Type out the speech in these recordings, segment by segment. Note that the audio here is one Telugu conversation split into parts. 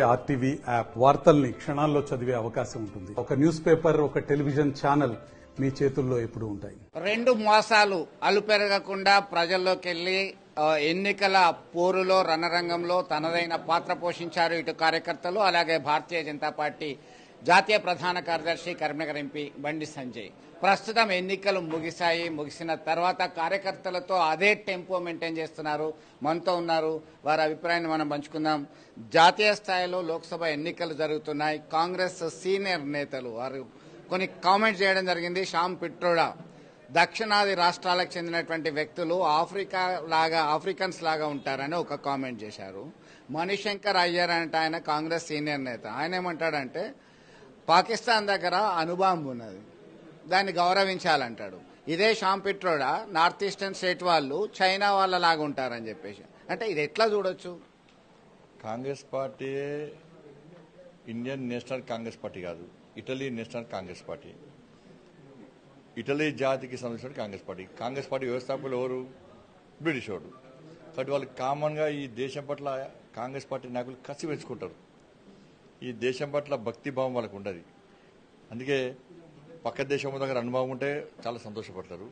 ఆర్టీవీ యాప్ వార్తల్ని క్షణాల్లో చదివే అవకాశం ఉంటుంది. ఒక న్యూస్ పేపర్, ఒక టెలివిజన్ ఛానల్ మీ చేతుల్లో ఎప్పుడూ ఉంటాయి. 2 మాసాలు అలుపెరగకుండా ప్రజల్లోకి వెళ్లి ఎన్నికల పోరులో రణరంగంలో తనదైన పాత్ర పోషించారు ఇటు కార్యకర్తలు, అలాగే భారతీయ జనతా పార్టీ జాతీయ ప్రధాన కార్యదర్శి కరీంనగర్ ఎంపీ బండి సంజయ్. ప్రస్తుతం ఎన్నికలు ముగిసిన తర్వాత కార్యకర్తలతో అదే టెంపో మెయింటైన్ చేస్తున్నారు. మనతో ఉన్నారు, వారి అభిప్రాయాన్ని మనం పంచుకుందాం. జాతీయ స్థాయిలో లోక్సభ ఎన్నికలు జరుగుతున్నాయి. కాంగ్రెస్ సీనియర్ నేతలు వారు కొన్ని కామెంట్స్ చేయడం జరిగింది. శ్యామ్ పిట్రోడా దక్షిణాది రాష్ట్రాలకు చెందినటువంటి వ్యక్తులు ఆఫ్రికన్స్ లాగా ఉంటారని ఒక కామెంట్ చేశారు. మణిశంకర్ అయ్యర్ అంటే ఆయన కాంగ్రెస్ సీనియర్ నేత. ఆయన ఏమంటాడంటే పాకిస్తాన్ దగ్గర అణుబాంబు ఉన్నది, దాన్ని గౌరవించాలంటాడు. ఇదే Sam Pitroda north eastern state వాళ్ళు చైనా వాళ్ళ లాగా ఉంటారని చెప్పేసి. అంటే ఇది ఎట్లా చూడొచ్చు? Congress party Indian National Congress party కాదు, Italy National Congress party. Italy జాతికి సంబంధించిన కాంగ్రెస్ పార్టీ. కాంగ్రెస్ పార్టీ వ్యవస్థాపకులు ఎవరు? బ్రిటిష్ వాడు. కాబట్టి వాళ్ళు కామన్గా ఈ దేశం పట్ల కాంగ్రెస్ పార్టీ నాయకులు కసి పెంచుకుంటారు. ఈ దేశం పట్ల భక్తిభావం వాళ్ళకు ఉండదు. అందుకే పక్క దేశం దగ్గర అనుభవం ఉంటే చాలా సంతోషపడతారు.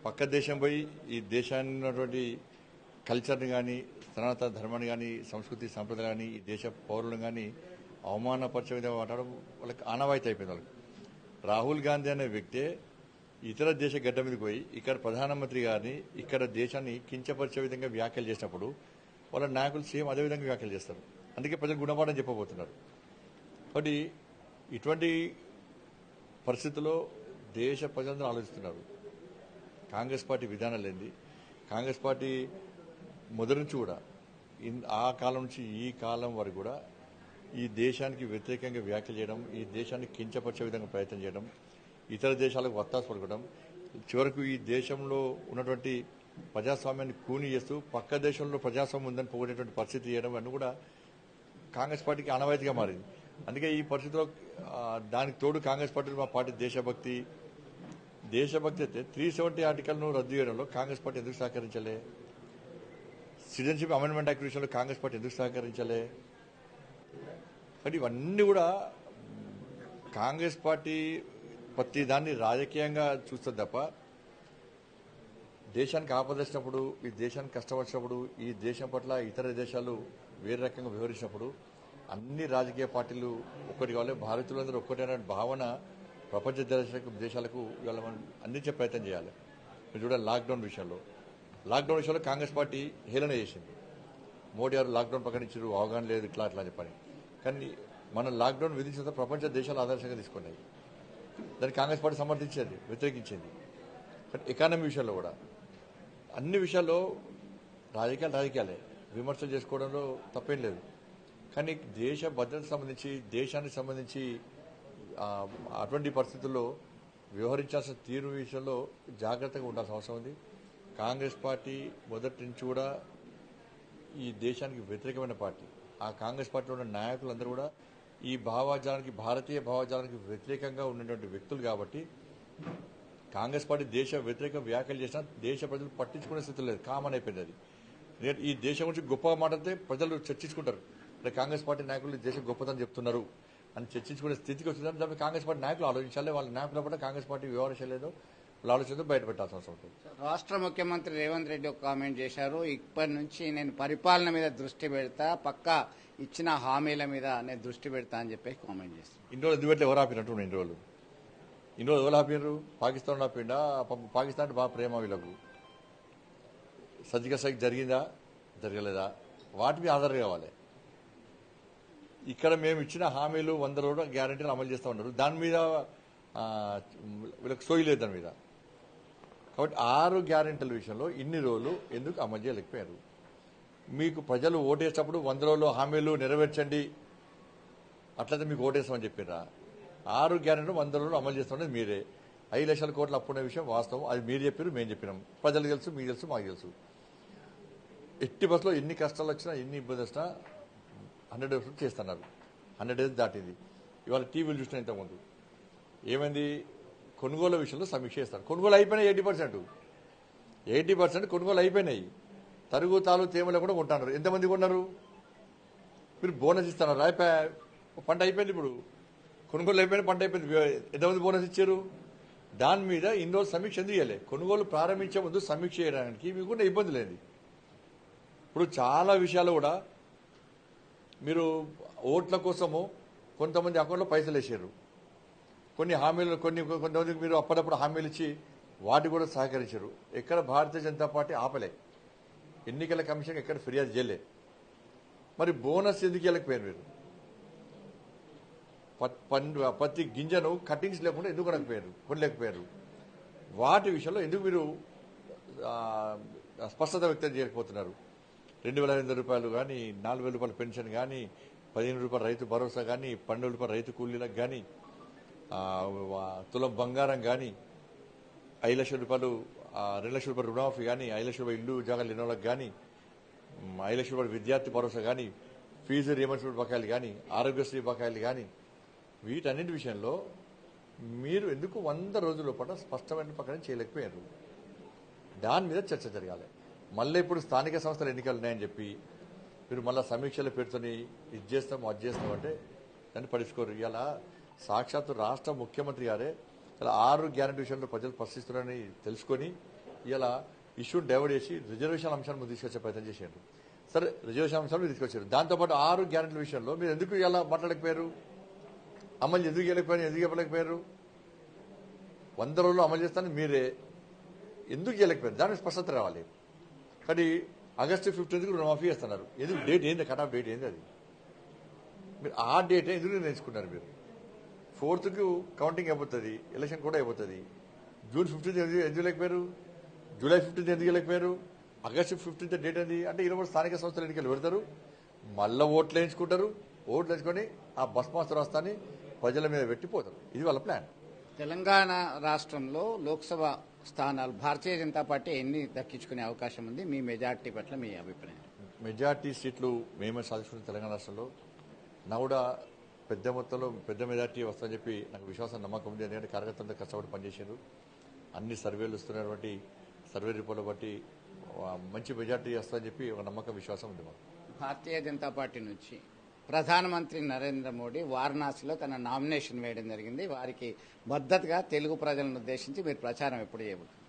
పక్క దేశం పోయి ఈ దేశాన్ని ఉన్నటువంటి కల్చర్ని కానీ, సనాతన ధర్మాన్ని కానీ, సంస్కృతి సంప్రదాయాలు కానీ, ఈ దేశ పౌరులను కానీ అవమానపరిచే విధంగా మాట్లాడడం వాళ్ళకి ఆనవాయితీ అయిపోయింది. వాళ్ళకి రాహుల్ గాంధీ అనే వ్యక్తే ఇతర దేశ గడ్డ మీదకి పోయి ఇక్కడ ప్రధానమంత్రి గారిని ఇక్కడ దేశాన్ని కించపరిచే విధంగా వ్యాఖ్యలు చేసినప్పుడు వాళ్ళ నాయకులు సేమ్ అదే విధంగా వ్యాఖ్యలు చేస్తారు. అందుకే ప్రజలు గుణపాఠం చెప్పబోతున్నారు. కాబట్టి ఇటువంటి పరిస్థితుల్లో దేశ ప్రజలందరూ ఆలోచిస్తున్నారు. కాంగ్రెస్ పార్టీ విధానాలు ఏంది? కాంగ్రెస్ పార్టీ మొదటి నుంచి కూడా ఆ కాలం నుంచి ఈ కాలం వరకు కూడా ఈ దేశానికి వ్యతిరేకంగా వ్యాఖ్యలు చేయడం, ఈ దేశాన్ని కించపరిచే విధంగా ప్రయత్నం చేయడం, ఇతర దేశాలకు వత్తాసు పలకడం, చివరకు ఈ దేశంలో ఉన్నటువంటి ప్రజాస్వామ్యాన్ని కూని చేస్తూ పక్క దేశంలో ప్రజాస్వామ్యం ఉందని పోగొట్టేటువంటి పరిస్థితి చేయడం అన్నీ కూడా కాంగ్రెస్ పార్టీకి ఆనవాయితీగా మారింది. అందుకే ఈ పరిస్థితిలో దానికి తోడు కాంగ్రెస్ పార్టీ మా పార్టీ దేశభక్తి అయితే 370 ఆర్టికల్ను రద్దు చేయడంలో కాంగ్రెస్ పార్టీ ఎందుకు సహకరించలే? సిటిజన్షిప్ అమెండ్మెంట్ యాక్ట్ విషయంలో కాంగ్రెస్ పార్టీ ఎందుకు సహకరించలే? కాబట్టి ఇవన్నీ కూడా కాంగ్రెస్ పార్టీ ప్రతి దాన్ని రాజకీయంగా చూస్తుంది తప్ప దేశానికి ఆపద వచ్చినప్పుడు, ఈ దేశానికి కష్టం వచ్చినప్పుడు, ఈ దేశం పట్ల ఇతర దేశాలు వేరే రకంగా వివరించినప్పుడు అన్ని రాజకీయ పార్టీలు ఒక్కటి కావాలి, భారతీయులందరూ ఒక్కటైన భావన ప్రపంచ దేశాలకు ఇవాళ మనం అందించే ప్రయత్నం చేయాలి. మీరు చూడాలి, లాక్డౌన్ విషయంలో కాంగ్రెస్ పార్టీ హేళన చేసింది. మోడీ గారు లాక్డౌన్ ప్రకటించారు, అవగాహన లేదు, ఇట్లా అని చెప్పని. కానీ మనం లాక్డౌన్ విధించిన ప్రపంచ దేశాలు ఆదర్శంగా తీసుకున్నాయి. దాన్ని కాంగ్రెస్ పార్టీ సమర్థించేది, వ్యతిరేకించింది. కానీ ఎకానమీ విషయంలో కూడా అన్ని విషయాల్లో రాజకీయాలే విమర్శలు చేసుకోవడంలో తప్పేం లేదు. కానీ దేశ భద్రతకు సంబంధించి, దేశానికి సంబంధించి అటువంటి పరిస్థితుల్లో వ్యవహరించాల్సిన తీరు విషయంలో జాగ్రత్తగా ఉండాల్సిన అవసరం ఉంది. కాంగ్రెస్ పార్టీ మొదటి నుంచి కూడా ఈ దేశానికి వ్యతిరేకమైన పార్టీ. ఆ కాంగ్రెస్ పార్టీలో ఉన్న నాయకులందరూ కూడా ఈ భావజాలానికి, భారతీయ భావజాలానికి వ్యతిరేకంగా ఉన్నటువంటి వ్యక్తులు. కాబట్టి కాంగ్రెస్ పార్టీ దేశ వ్యతిరేక వ్యాఖ్యలు చేసినా దేశ ప్రజలు పట్టించుకునే స్థితి లేదు, కామన్ అయిపోయింది అది. ఈ దేశం గురించి గొప్పగా మాట్లాడితే ప్రజలు చర్చించుకుంటారు, కాంగ్రెస్ పార్టీ నాయకులు దేశం గొప్పతనం చెప్తున్నారు అని చర్చించుకునే స్థితికి వచ్చిందని దాన్ని కాంగ్రెస్ పార్టీ నాయకులు ఆలోచించాలి. వాళ్ళ నాయకుల పట్ల కాంగ్రెస్ పార్టీ వ్యవహరించలేదో వాళ్ళ ఆలోచనతో బయటపెట్టాల్సిన అవసరం ఉంటుంది. రాష్ట్ర ముఖ్యమంత్రి రేవంత్ రెడ్డి ఒక కామెంట్ చేశారు, ఇప్పటి నుంచి నేను పరిపాలన మీద దృష్టి పెడతా, పక్క ఇచ్చిన హామీల మీద నేను దృష్టి పెడతా అని చెప్పి కామెంట్ చేస్తాను. ఇన్ని రోజులు ఎందుకంటే ఎవరు ఆపినట్టు? ఇన్ని రోజులు ఎవరు ఆపినారు? పాకిస్తాన్ ఆపిండా? పాకిస్తాన్ అంటే బాగా ప్రేమ వీళ్ళకు. సర్జికల్ స్ట్రైక్ జరిగిందా, జరగలేదా? వాటి మీద ఆధారం కావాలి. ఇక్కడ మేము ఇచ్చిన హామీలు 100 రోజులు గ్యారంటీలు అమలు చేస్తూ ఉన్నారు, దాని మీద వీళ్ళకి సోయలేదు దాని మీద. కాబట్టి 6 గ్యారంటీల విషయంలో ఇన్ని రోజులు ఎందుకు అమలు చేయలేకపోయారు? మీకు ప్రజలు ఓటేసినప్పుడు 100 రోజులు హామీలు నెరవేర్చండి అట్లయితే మీకు ఓటేస్తామని చెప్పారా? 6 గ్యారంటీలు 100 రోజులు అమలు చేస్తున్నది మీరే. 5 లక్షల కోట్ల అప్పున్న విషయం వాస్తవం, అది మీరు చెప్పారు, మేము చెప్పినాం, ప్రజలకు తెలుసు, మీకు తెలుసు, మాకు తెలుసు. ఎట్టి బస్సులో ఎన్ని కష్టాలు వచ్చినా, ఎన్ని ఇబ్బంది వచ్చినా 100 డేస్ చేస్తున్నారు. 100 డేస్ దాటింది. ఇవాళ టీవీలు చూసిన ఇంతకుముందు ఏమైంది? కొనుగోలు విషయంలో సమీక్ష చేస్తారు. కొనుగోలు అయిపోయినాయి 80% కొనుగోలు అయిపోయినాయి. తరుగు తాలు తేమ లేకుండా కొంటున్నారు. ఎంతమంది కొన్నారు? మీరు బోనస్ ఇస్తున్నారు పంట అయిపోయింది, ఇప్పుడు కొనుగోలు అయిపోయింది, పంట అయిపోయింది, ఎంతమంది బోనస్ ఇచ్చారు? దాని మీద ఇన్ని రోజులు సమీక్ష ఎందుకు చేయలేదు? కొనుగోలు ప్రారంభించే ముందు సమీక్ష చేయడానికి మీకున్న ఇబ్బంది లేదు. ఇప్పుడు చాలా విషయాలు కూడా మీరు ఓట్ల కోసము కొంతమంది అకౌంట్లో పైసలు వేసారు, కొన్ని హామీలు కొంతమందికి మీరు అప్పుడప్పుడు హామీలు ఇచ్చి వాటి కూడా సహకరించారు. ఎక్కడ భారతీయ జనతా పార్టీ ఆపలే, ఎన్నికల కమిషన్ ఎక్కడ ఫిర్యాదు చేయలే. మరి బోనస్ ఎందుకు వెళ్ళకపోయారు? మీరు ప్రతి గింజను కటింగ్స్ లేకుండా ఎందుకు కొనలేకపోయారు? వాటి విషయంలో ఎందుకు మీరు స్పష్టత వ్యక్తం చేయకపోతున్నారు? 2,500 రూపాయలు కానీ, 4,000 రూపాయల పెన్షన్ కానీ, 15 రూపాయల రైతు భరోసా కానీ, 12 రూపాయల రైతు కూలీలకు కానీ, తులం బంగారం కానీ, 5 లక్షల రూపాయలు 2 లక్షల రూపాయలు రుణమాఫీ కానీ, 5 లక్షల రూపాయలు ఇల్లు జాగాలు లేని వాళ్ళకి కానీ, 5 లక్షల రూపాయలు విద్యార్థి భరోసా కానీ, ఫీజు రియంబర్స్మెంట్ బకాయిలు కానీ, ఆరోగ్యశ్రీ బకాయిలు కానీ, వీటన్నింటి విషయంలో మీరు ఎందుకు 100 రోజుల పాటు స్పష్టమైన ప్రకారం చేయలేకపోయారు? దాని మీద చర్చ జరగాలి. మళ్ళీ ఇప్పుడు స్థానిక సంస్థల ఎన్నికలు ఉన్నాయని చెప్పి మీరు మళ్ళీ సమీక్షల పేరుతోని ఇది చేస్తాం అది చేస్తాం అంటే దాన్ని పట్టించుకోరు. ఇలా సాక్షాత్తు రాష్ట్ర ముఖ్యమంత్రి గారే ఇలా 6 గ్యారెంటీ విషయంలో ప్రజలు ప్రశ్నిస్తున్నారని తెలుసుకొని ఇలా ఇష్యూని డైవర్ట్ చేసి రిజర్వేషన్ అంశాన్ని ముందు తీసుకొచ్చే ప్రయత్నం చేశారు. సరే, రిజర్వేషన్ అంశాలు తీసుకొచ్చారు, దాంతోపాటు 6 గ్యారెంటీల విషయంలో మీరు ఎందుకు ఇలా మాట్లాడకపోయారు? అమలు ఎందుకు చేయలేకపోయారు? 100 రోజులు అమలు చేస్తాను మీరే ఎందుకు చేయలేకపోయారు? దానికి స్పష్టత రావాలి. కానీ ఆగస్టు 15కి రుణమాఫీ చేస్తున్నారు, ఎందుకు? డేట్ ఏంది? కట్ ఆఫ్ డేట్ ఏంది? అది మీరు ఆ డేట్ ఎందుకు నిర్ణయించుకున్నారు? మీరు 4th కౌంటింగ్ అయిపోతుంది, ఎలక్షన్ కూడా అయిపోతుంది. జూన్ 15 ఎందుకు లేకపోయారు? జూలై 15 ఎందుకు లేకపోయారు? ఆగస్టు 15 డేట్ ఏంది అంటే 20 స్థానిక సంస్థల ఎన్నికలు పెడతారు, మళ్ళీ ఓట్లు వేయించుకుంటారు, ఓట్లు వేసుకొని ఆ భస్మాస్త్ర రాష్ట్రాన్ని ప్రజల మీద పెట్టిపోతారు. ఇది వాళ్ళ ప్లాన్. తెలంగాణ రాష్ట్రంలో లోక్సభ స్థానాలు భారతీయ జనతా పార్టీ ఎన్ని దక్కించుకునే అవకాశం ఉంది? మీ మెజార్టీ పట్ల మీ అభిప్రాయం? మెజార్టీ సీట్లు మేమే సాధించుకున్న తెలంగాణ రాష్ట్రంలో నా కూడా పెద్ద మొత్తంలో పెద్ద మెజార్టీ వస్తుందని చెప్పి నాకు విశ్వాసం నమ్మకం ఉంది. ఎందుకంటే కార్యకర్తలతో కష్టపడి పనిచేశారు. అన్ని సర్వేలు వస్తున్నటువంటి సర్వే రిపోర్ట్లు బట్టి మంచి మెజార్టీ వస్తుందని చెప్పి ఒక నమ్మకం విశ్వాసం ఉంది మాకు. భారతీయ జనతా పార్టీ నుంచి ప్రధానమంత్రి నరేంద్ర మోడీ వారణాసిలో తన నామినేషన్ వేయడం జరిగింది. వారికి మద్దతుగా తెలుగు ప్రజలను ఉద్దేశించి మీరు ప్రచారం ఎప్పుడు చేయబోతున్నారు?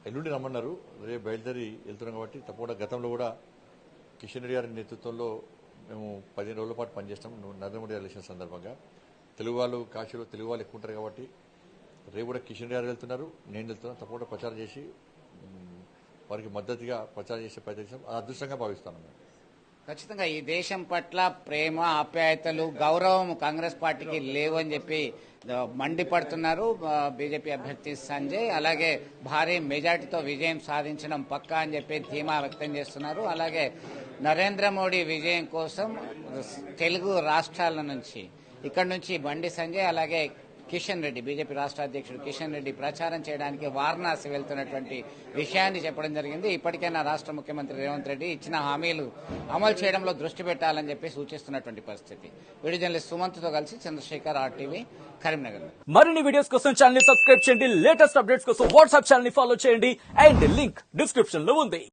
ఎల్లుండి రమ్మన్నారు, రేపు బయలుదేరి వెళ్తున్నాం కాబట్టి తప్పకుండా గతంలో కూడా కిషన్ రెడ్డి గారి నేతృత్వంలో మేము 15 రోజుల పాటు పనిచేస్తాం నరేంద్ర మోడీ ఎలక్షన్ సందర్భంగా. తెలుగు వాళ్ళు కాశీలో తెలుగు వాళ్ళు ఎక్కువ ఉంటారు కాబట్టి రేపు కూడా కిషన్ రెడ్డి గారు వెళ్తున్నారు, నేను వెళ్తున్నాను. తప్పకుండా ప్రచారం చేసి వారికి మద్దతుగా ప్రచారం చేసే ప్రయత్నం అదృష్టంగా భావిస్తాను. ఖచ్చితంగా ఈ దేశం పట్ల ప్రేమ, ఆప్యాయతలు, గౌరవం కాంగ్రెస్ పార్టీకి లేవని చెప్పి మండిపడుతున్నారు బీజేపీ అభ్యర్థి సంజయ్. అలాగే భారీ మెజార్టీతో విజయం సాధించడం పక్కా అని చెప్పి ధీమా వ్యక్తం చేస్తున్నారు. అలాగే నరేంద్ర మోడీ విజయం కోసం తెలుగు రాష్ట్రాల నుంచి ఇక్కడ నుంచి బండి సంజయ్ అలాగే కిషన్ రెడ్డి, బీజేపీ రాష్ట్ర అధ్యక్షుడు కిషన్ రెడ్డి ప్రచారం చేయడానికి వారణాసి వెళ్తున్నటువంటి విషయాన్ని చెప్పడం జరిగింది. ఇప్పటికైనా రాష్ట్ర ముఖ్యమంత్రి రేవంత్ రెడ్డి ఇచ్చిన హామీలు అమలు చేయడంలో దృష్టి పెట్టాలని చెప్పి సూచిస్తున్నటువంటి పరిస్థితి. వీడియో జర్నలిస్ట్ సుమంత్తో కలిసి చంద్రశేఖర్, RTV, కరీంనగర్. మరిన్ని వీడియోస్ కోసం ఛానల్ ని సబ్స్క్రైబ్ చేయండి, లేటెస్ట్ అప్డేట్స్ కోసం వాట్సాప్ ఛానల్ ని ఫాలో చేయండి అండ్ లింక్ డిస్క్రిప్షన్ లో ఉంది.